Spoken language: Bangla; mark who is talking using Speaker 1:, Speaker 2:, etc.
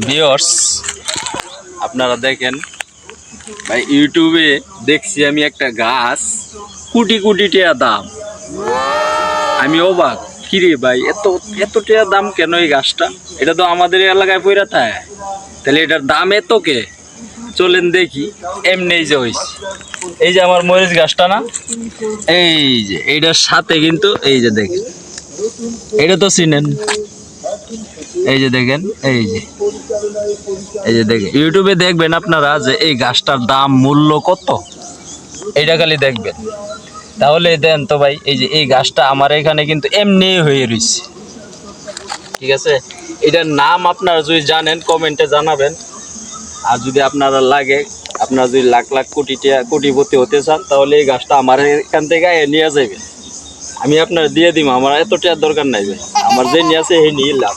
Speaker 1: ভিউয়ার্স আপনারা দেখেন ভাই, ইউটিউবে দেখছি আমি একটা গাছ কোটি কোটি টাকা দাম। আমি অবাক, কিরে ভাই এত এত টাকা দাম কেন এই গাছটা? এটা তো আমাদের এলাকায় পইরা থাকে, তাহলে এটার দাম এত কে? চলেন দেখি। এমনি যে হইছে, এই যে আমার মরিচ গাছটা না, এই যে এইটার সাথে কিন্তু এই যে দেখেন, এটা তো চিনেন, এই যে দেখেন, এই যে দেখেন, ইউটিউবে দেখবেন আপনারা যে এই গাছটার দাম মূল্য কত, এইটা খালি দেখবেন। তাহলে দেন তো ভাই, এই যে এই গাছটা আমার এখানে কিন্তু এমনি হয়ে রয়েছে, ঠিক আছে? এটার নাম আপনারা যদি জানেন কমেন্টে জানাবেন। আর যদি আপনারা লাগে, আপনারা যদি লাখ লাখ কোটিপতি হতে চান, তাহলে এই গাছটা আমার এখান থেকে নিয়ে যাবেন, আমি আপনার দিয়ে দিব। আমার এত টাকার দরকার নাই ভাই, আমার যে নিয়ে আছে সেই নিয়ে লাভ।